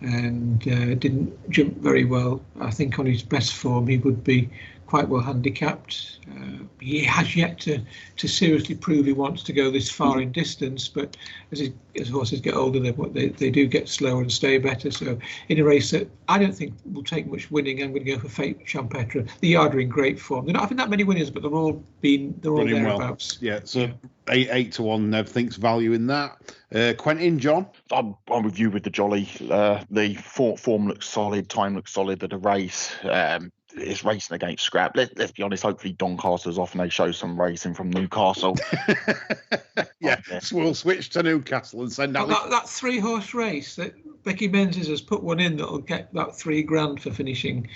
and didn't jump very well. I think on his best form he would be quite well handicapped. He has yet to seriously prove he wants to go this far in distance, but as horses get older, they do get slower and stay better. So in a race that I don't think will take much winning, I'm going to go for Fate Champetre. The Yard are in great form. They're not having that many winners, but they're all thereabouts. Well. Yeah, so 8-1. Nev thinks value in that. Quentin, John? I'm with you with the Jolly. The form looks solid, time looks solid at a race. It's racing against scrap. Let's be honest, hopefully Doncaster's off and they show some racing from Newcastle. So we'll switch to Newcastle and send out that 3-horse race that Becky Menzies has put one in that'll get about $3,000 for finishing,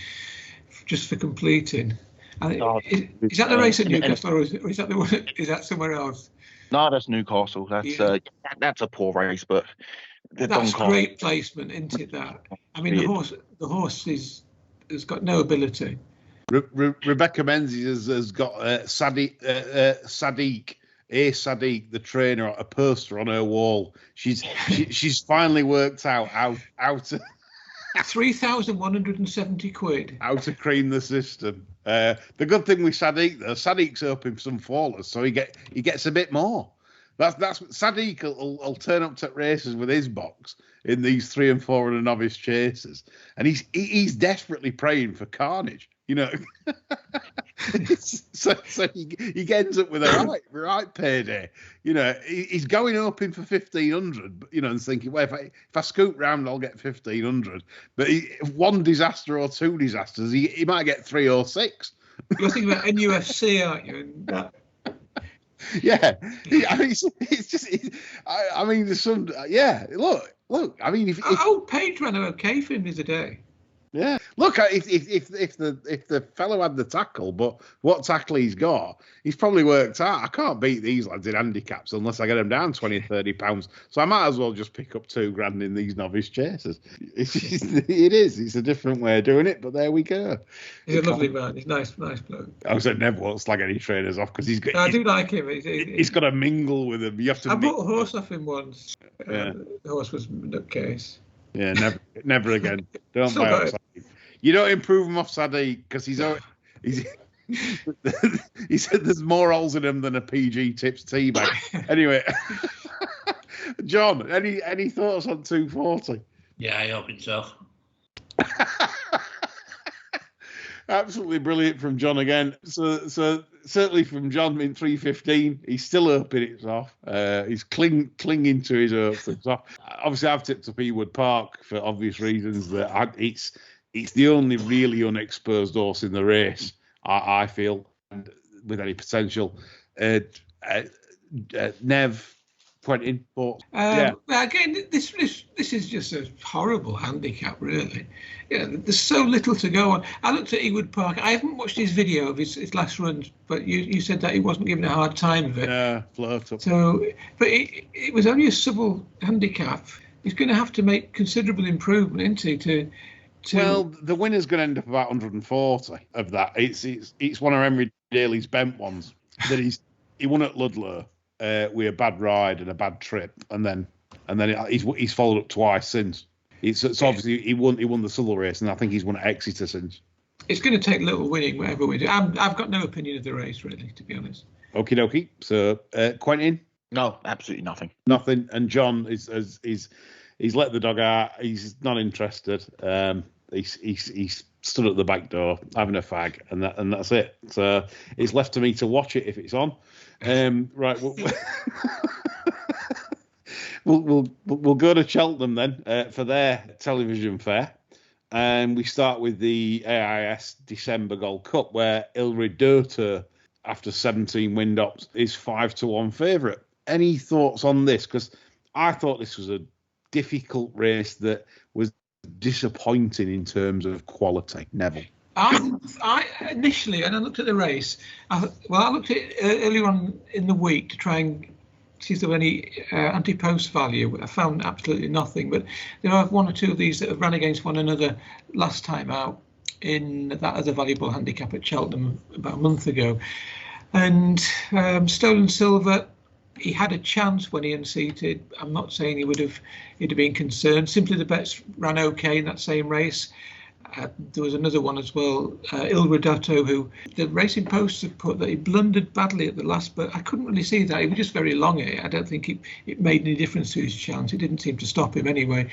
just for completing. Is that the race at Newcastle, or is that the one? Is that somewhere else? No, that's Newcastle. That's a poor race, but that's great placement, isn't it? That I mean, the horse has got no ability. Rebecca Menzies has got Sadiq, the trainer, a poster on her wall. She's finally worked out how to 3,170 quid. How to cream the system. The good thing with Sadiq, though, Sadiq's hoping some fallers, so he gets a bit more. That's Sadiq will turn up to races with his box in these 3 and 4 and a novice chases, and he's desperately praying for carnage, you know. so he ends up with a right payday, you know. He's going hoping for 1,500, you know, and thinking, well, if I scoot round, I'll get 1,500. But one disaster or 2 disasters, he might get 3 or 6. You're thinking about NUFC, aren't you? Yeah, I mean, it's just. I mean, there's some. Yeah, look. I mean, if Page ran okay for him the other day. Yeah, look, if the fellow had the tackle, but what tackle he's got, he's probably worked out. I can't beat these lads in handicaps unless I get them down 20, 30 pounds. So I might as well just pick up $2,000 in these novice chasers. It's a different way of doing it, but there we go. He's a lovely man. He's nice bloke. I said never won't slag any trainers off because I do like him. He's got to mingle with them. You have to. I bought a horse off him once. The horse was nutcase. Yeah, never again. Don't buy off Sadiq. You don't improve him off Sadiq because he said there's more holes in him than a PG Tips tea bag. Anyway, John, any thoughts on 240? Yeah, I hope so. Absolutely brilliant from John again. So certainly from John in 3:15, he's still hoping it's off. He's clinging to his hopes it's off. Obviously, I've tipped up Ewood Park for obvious reasons. That it's the only really unexposed horse in the race. I feel, and with any potential. Nev. Quentin, but yeah. Well, again, this is just a horrible handicap, really. There's so little to go on. I looked at Ewood Park. I haven't watched his video of his last run, but you said that he wasn't given a hard time of it. Yeah, float up. So, but it was only a subtle handicap. He's going to have to make considerable improvement, isn't he? Well, the winner's going to end up about 140 of that. It's one of Henry Daly's bent ones that he won at Ludlow. With a bad ride and a bad trip, and then he's followed up twice since. It's obviously he won the Southwell race, and I think he's won at Exeter since. It's going to take little winning, whatever we do. I've got no opinion of the race, really, to be honest. Okie dokie. So Quentin? No, absolutely nothing. Nothing. And John he's let the dog out. He's not interested. He's stood at the back door having a fag, and that's it. So it's left to me to watch it if it's on. Right, we'll go to Cheltenham then for their television fair, and we start with the AIS December Gold Cup, where Il Ridotto, after 17 wind-ups, is 5-1 favourite. Any thoughts on this? Because I thought this was a difficult race that was disappointing in terms of quality. Neville. I initially, and I looked at the race. I looked at it earlier on in the week to try and see if there were any anti-post value. I found absolutely nothing. But there are one or two of these that have ran against one another last time out in that other valuable handicap at Cheltenham about a month ago. And Stolen Silver, he had a chance when he unseated. I'm not saying he'd have been concerned. Simply the Bets ran okay in that same race. There was another one as well, Il Ridotto, who the Racing Post have put that he blundered badly at the last, but I couldn't really see that. He was just very long at it. I don't think it made any difference to his chance. It didn't seem to stop him anyway.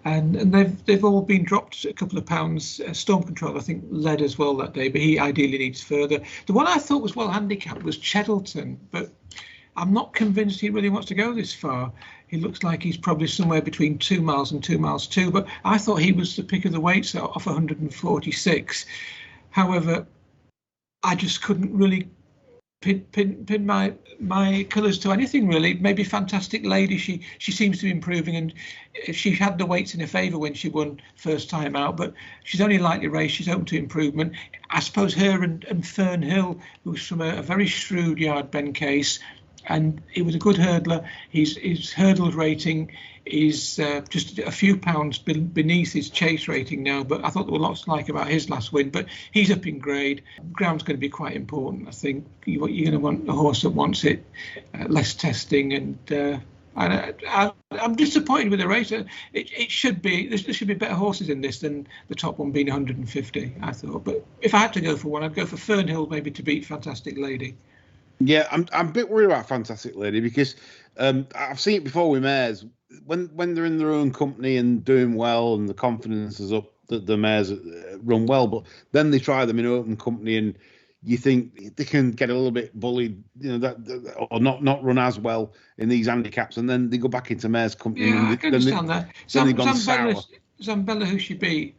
And they've all been dropped a couple of pounds. Storm Control, I think, led as well that day, but he ideally needs further. The one I thought was well handicapped was Cheddleton, but I'm not convinced he really wants to go this far. He looks like he's probably somewhere between 2 miles and 2 miles 2, but I thought he was the pick of the weights off 146. However, I just couldn't really pin my colours to anything, really. Maybe Fantastic Lady, she seems to be improving, and she had the weights in her favour when she won first time out, but she's only lightly raced, she's open to improvement. I suppose her and Fern Hill, who's from a very shrewd yard, Ben Case, and he was a good hurdler. His hurdle rating is just a few pounds beneath his chase rating now, but I thought there were lots to like about his last win. But he's up in grade. Ground's going to be quite important. I think you're going to want a horse that wants it, less testing, and I'm disappointed with the race. It should be there should be better horses in this than the top one being 150. I thought, but if I had to go for one, I'd go for Fernhill maybe to beat Fantastic Lady. Yeah, I'm a bit worried about Fantastic Lady because I've seen it before with mares. When they're in their own company and doing well and the confidence is up, that the mares run well, but then they try them in open company and you think they can get a little bit bullied, or not run as well in these handicaps, and then they go back into mares company. Yeah, I can understand that. Zambella, who she beat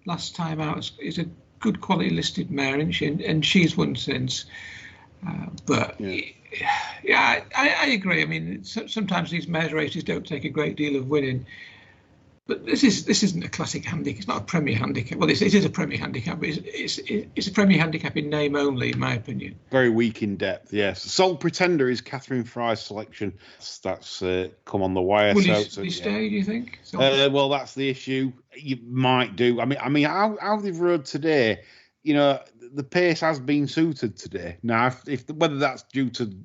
last time out, is a good quality listed mare, isn't she? And she's won since. But I agree. I mean, sometimes these mares races don't take a great deal of winning. But this isn't a classic handicap. It's not a Premier handicap. Well, it is a Premier handicap, but it's a Premier handicap in name only, in my opinion. Very weak in depth, yes. Sole Pretender is Catherine Fry's selection. That's come on the wire. Will he stay, do you think? Well, that's the issue. You might do. I mean, how they've rode today, the pace has been suited today. Now, if whether that's due to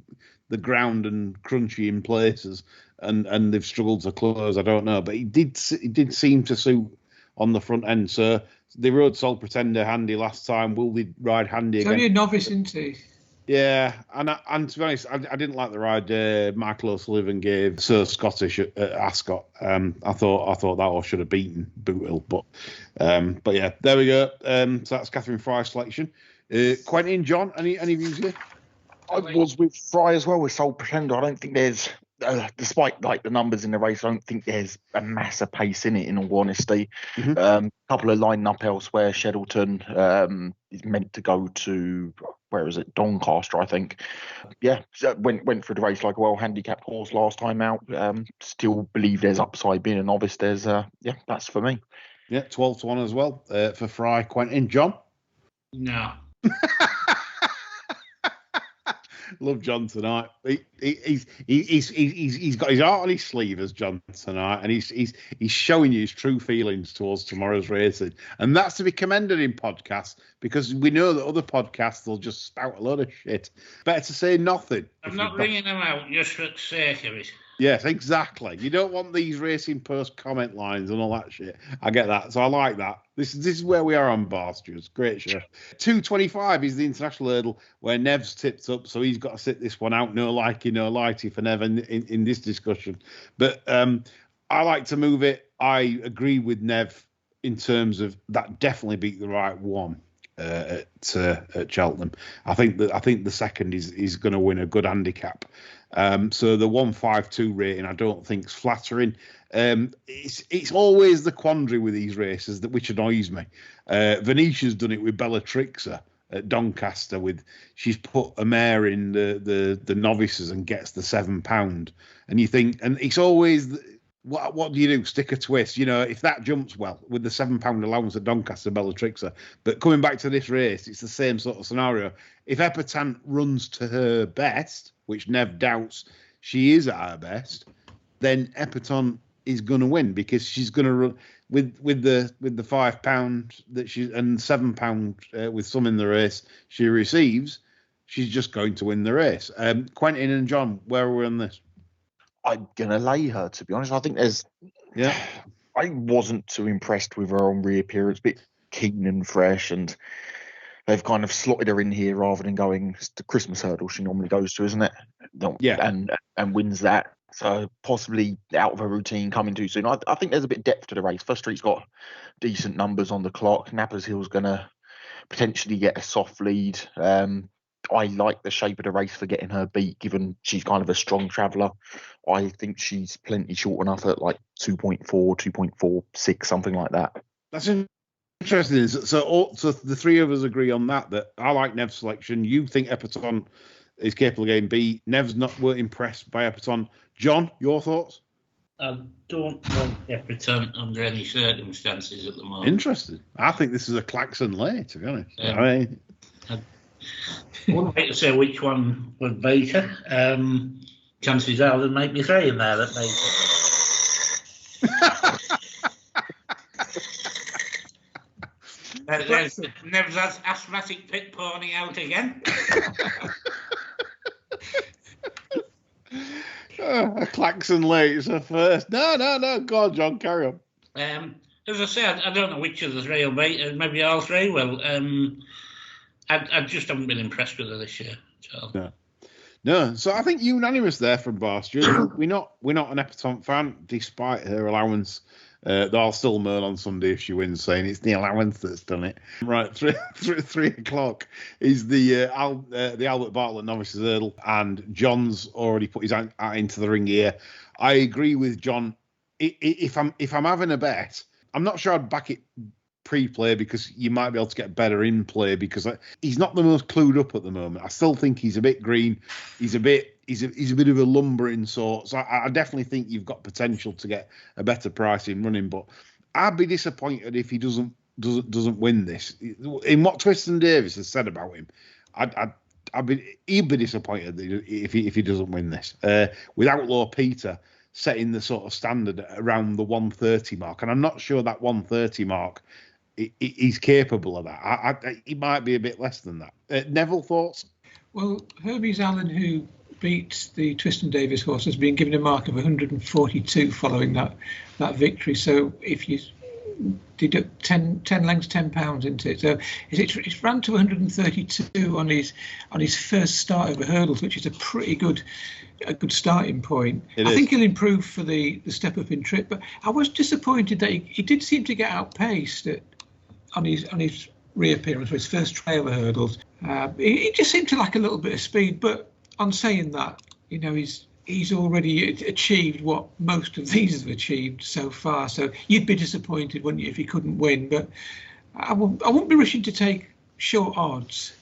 the ground and crunchy in places and they've struggled to close, I don't know. But it did seem to suit on the front end. So they rode Sole Pretender handy last time. Will they ride handy again? It's only a novice, isn't he? Yeah, and to be honest, I didn't like the ride Michael O'Sullivan gave Sir Scottish at Ascot. I thought that horse should have beaten Bootle, but yeah, there we go. So that's Catherine Fry's selection. Quentin, John, any views here? I was with Fry as well with Soul Pretender. I don't think there's, despite like the numbers in the race, I don't think there's a massive pace in it, in all honesty. A couple of lining up elsewhere. Sheddleton is meant to go to, where is it? Doncaster, I think. Yeah, went through the race like a well-handicapped horse last time out. Still believe there's upside being a novice. There's, that's for me. Yeah, 12-1 as well for Fry. Quentin, John? No. Love John tonight. He's got his heart on his sleeve as John tonight, and he's showing you his true feelings towards tomorrow's racing, and that's to be commended in podcasts, because we know that other podcasts will just spout a load of shit. Better to say nothing. I'm not ringing them out just for the sake of it. Yes, exactly. You don't want these Racing Post comment lines and all that shit. I get that, so I like that. This is where we are on Bar Stewards. Great show. 2:25 is the international hurdle where Nev's tipped up, so he's got to sit this one out. No likey, no lighty for Nev in this discussion. But I like to move it. I agree with Nev in terms of that definitely beat the right one at Cheltenham. I think the second is going to win a good handicap. So the 152 rating I don't think is flattering. It's always the quandary with these races which annoys me. Venetia's done it with Bellatrixia at Doncaster. She's put a mare in the novices and gets the £7, and you think, and it's always what do you do? Stick a twist, if that jumps well with the £7 allowance at Doncaster, Bellatrixia. But coming back to this race, it's the same sort of scenario. If Epatante runs to her best, which Nev doubts she is at her best, then Epatante is going to win, because she's going to run with the £5 that she and £7 with some in the race she receives. She's just going to win the race. Quentin and John, where are we on this? I'm gonna lay her, to be honest. I think there's. Yeah. I wasn't too impressed with her on reappearance, a bit keen and fresh, and they've kind of slotted her in here rather than going to the Christmas hurdle she normally goes to, isn't it? Yeah. And wins that. So possibly out of her routine coming too soon. I think there's a bit of depth to the race. First Street's got decent numbers on the clock. Napper's Hill's going to potentially get a soft lead. I like the shape of the race for getting her beat, given she's kind of a strong traveller. I think she's plenty short enough at like 2.4, 2.46, something like that. That's interesting. So the three of us agree on that I like Nev's selection. You think Epatante is capable of getting beat. Nev's weren't impressed by Epatante. John, your thoughts? I don't want Epatante under any circumstances at the moment. Interesting. I think this is a Claxon lay, to be honest. I wouldn't like to say which one would beat her. Chances are there might be three in there that beat her. There's Nev's asthmatic pit pony out again. A Claxon late is her first. No. Go on, John, carry on. As I said, I don't know which of the three will beat. Maybe all three will. I just haven't been impressed with her this year. So. No. So I think unanimous there from Barstow. we're not an Epatante fan, despite her allowance. I'll still moan on Sunday if she wins, saying it's the allowance that's done it. Right, 3 o'clock is the Albert Bartlett Novices hurdle, and John's already put his hand into the ring here. I agree with John. If I'm having a bet, I'm not sure I'd back it pre-play, because you might be able to get better in play, because he's not the most clued up at the moment. I still think he's a bit green. He's a bit of a lumbering sort. So I definitely think you've got potential to get a better price in running. But I'd be disappointed if he doesn't win this. In what Twiston Davis has said about him, he'd be disappointed if he doesn't win this. With Outlaw Peter setting the sort of standard around the 130 mark, and I'm not sure that 130 mark he's capable of that. He might be a bit less than that. Neville, thoughts? Well, Hermes Allen, who beat the Twiston Davis horse, has been given a mark of 142 following that victory. So if you deduct 10 lengths, £10 into it. So it's ran to 132 on his first start over hurdles, which is a pretty good starting point. I think he'll improve for the step up in trip, but I was disappointed that he did seem to get outpaced on his reappearance for his first trailer hurdles. He just seemed to lack a little bit of speed, but on saying that, he's already achieved what most of these have achieved so far. So you'd be disappointed, wouldn't you, if he couldn't win? But I won't be rushing to take short odds.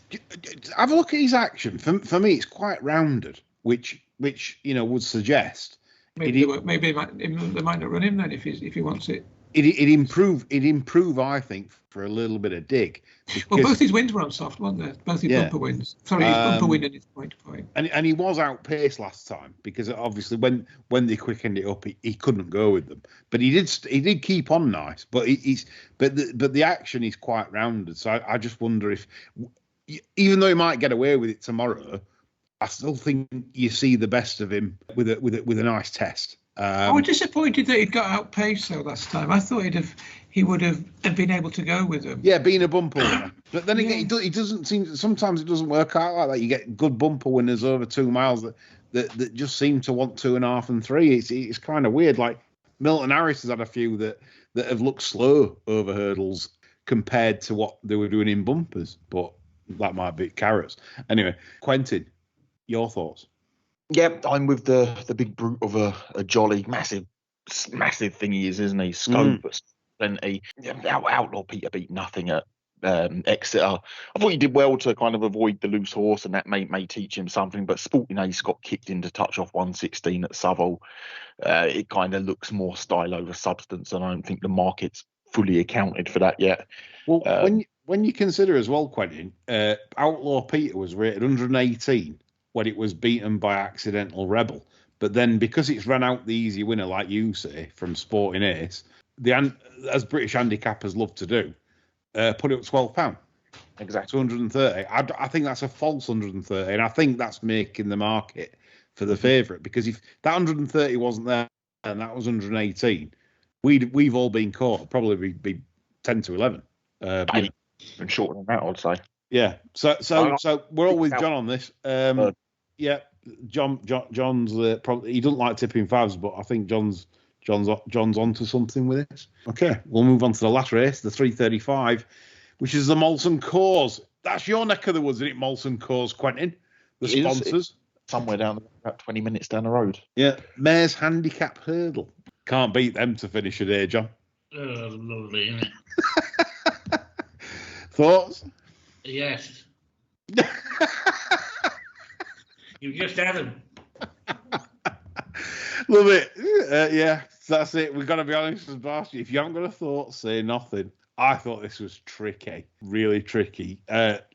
Have a look at his action. For me, it's quite rounded, which would suggest maybe they might not run him then if he wants it. It improve, I think, for a little bit of dig. Well, both his wins were on soft, weren't they? Both his bumper wins. Sorry, his bumper win and his point to point. And he was outpaced last time because obviously when they quickened it up, he couldn't go with them. But he did keep on nice. But the action is quite rounded. So I just wonder if, even though he might get away with it tomorrow, I still think you see the best of him with a nice test. I was disappointed that he'd got outpaced though last time. I thought he would have been able to go with him. Yeah, being a bumper winner. But then again, he doesn't seem. Sometimes it doesn't work out like that. You get good bumper winners over 2 miles that just seem to want 2.5 and 3. It's kind of weird. Like Milton Harris has had a few that have looked slow over hurdles compared to what they were doing in bumpers. But that might be carrots. Anyway, Quentin, your thoughts? Yep, I'm with the big brute of a jolly, massive thing he is, isn't he? Scope, plenty. Outlaw Peter beat nothing at Exeter. I thought he did well to kind of avoid the loose horse, and that may teach him something. But Sporting Ace got kicked into touch off 116 at Southall. It kind of looks more style over substance, and I don't think the market's fully accounted for that yet. Well, when you consider as well, Quentin, Outlaw Peter was rated 118 when it was beaten by Accidental Rebel. But then because it's run out the easy winner, like you say, from Sporting Ace, as British handicappers love to do, put it at £12. Exactly. 130. I think that's a false 130, and I think that's making the market for the favourite, because if that 130 wasn't there and that was 118, we've all been caught. Probably be 10 to 11. Even shorter than that, I'd say. Yeah. So we're all with John on this. Yeah, John's probably, he doesn't like tipping fives, but I think John's onto something with this. Okay, we'll move on to the last race, the 3:35, which is the Molson Coors. That's your neck of the woods, isn't it? Molson Coors, Quentin, the sponsors. Somewhere down about 20 minutes down the road. Yeah, Mayor's Handicap Hurdle. Can't beat them to finish a day, John. Oh, lovely, isn't it? Thoughts? Yes. You just had them. Love it. Yeah, that's it. We've got to be honest with Barty. If you haven't got a thought, say nothing. I thought this was tricky, really tricky.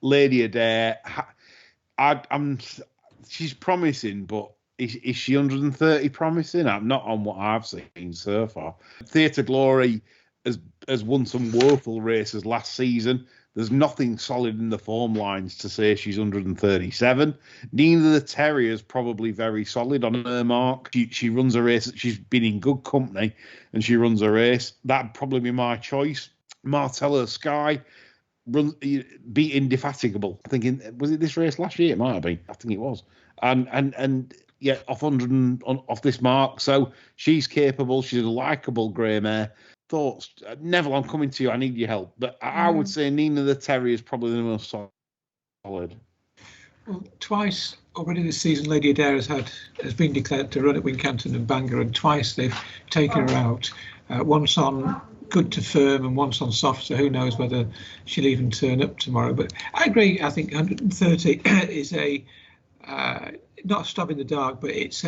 Lady Adair, she's promising, but is she 130 promising? I'm not on what I've seen so far. Theatre Glory has won some woeful races last season. There's nothing solid in the form lines to say she's 137. Nina the Terrier is probably very solid on her mark. She runs a race. She's been in good company, and she runs a race. That'd probably be my choice. Martello Sky beat Indefatigable. I'm thinking, was it this race last year? It might have been. I think it was. And yeah, off 100 off this mark. So she's capable. She's a likeable grey mare. Thoughts, Neville? I'm coming to you. I need your help, but I would say Nina the Terrier is probably the most solid. Well, twice already this season, Lady Adair has been declared to run at Wincanton and Bangor, and twice they've taken her out. Once on good to firm and once on soft. So who knows whether she'll even turn up tomorrow? But I agree. I think 130 is not a stab in the dark, but it's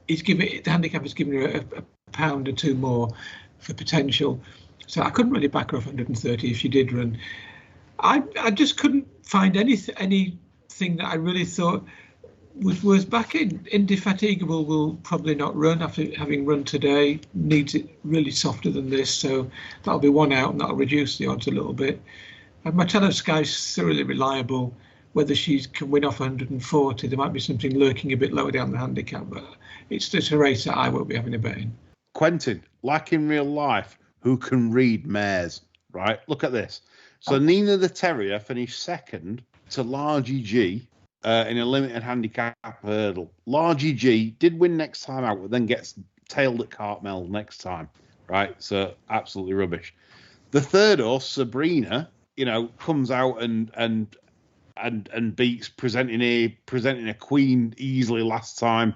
giving the handicap is giving her a pound or two more for potential. So I couldn't really back her off 130 if she did run. I just couldn't find anything that I really thought was worth backing. Indefatigable will probably not run after having run today. Needs it really softer than this, so that'll be one out and that'll reduce the odds a little bit. And Martello Sky's thoroughly reliable. Whether she can win off 140, there might be something lurking a bit lower down the handicap, but it's just a race that I won't be having a bet in. Quentin, like in real life, who can read mares, right? Look at this. So Nina the Terrier finished second to Largy G in a limited handicap hurdle. Largy G did win next time out, but then gets tailed at Cartmel next time, right? So absolutely rubbish. The third horse, Sabrina, comes out and beats presenting a queen easily last time.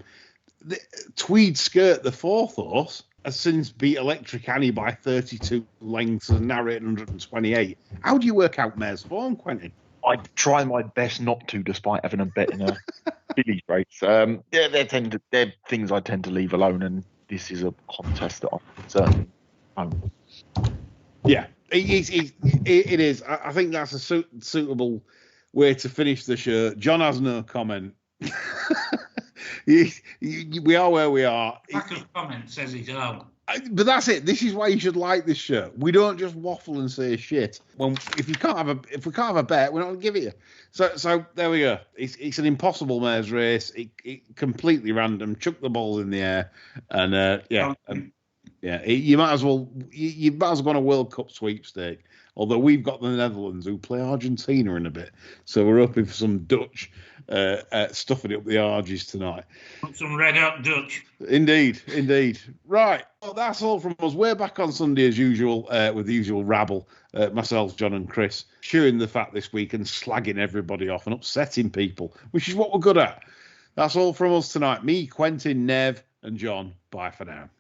The Tweed Skirt, the fourth horse, has since beat Electric Annie by 32 lengths and now 828. How do you work out mare's form, Quentin? I try my best not to, despite having a bet in a Billy's race. They're things I tend to leave alone, and this is a contest that I certainly don't. Yeah, it is. I think that's a suitable way to finish the show. John has no comment. We are where we are. Lack of comment says it all. But that's it. This is why you should like this show. We don't just waffle and say shit. If we can't have a bet, we're not going to give it you. So there we go. It's an impossible mares race. It completely random. Chuck the balls in the air, and you might as well go on a World Cup sweepstake. Although we've got the Netherlands who play Argentina in a bit, so we're hoping for some Dutch stuffing it up the arges tonight. Some red hot Dutch. Indeed. Right. Well, that's all from us. We're back on Sunday as usual with the usual rabble. Myself, John and Chris, chewing the fat this week and slagging everybody off and upsetting people, which is what we're good at. That's all from us tonight. Me, Quentin, Nev and John. Bye for now.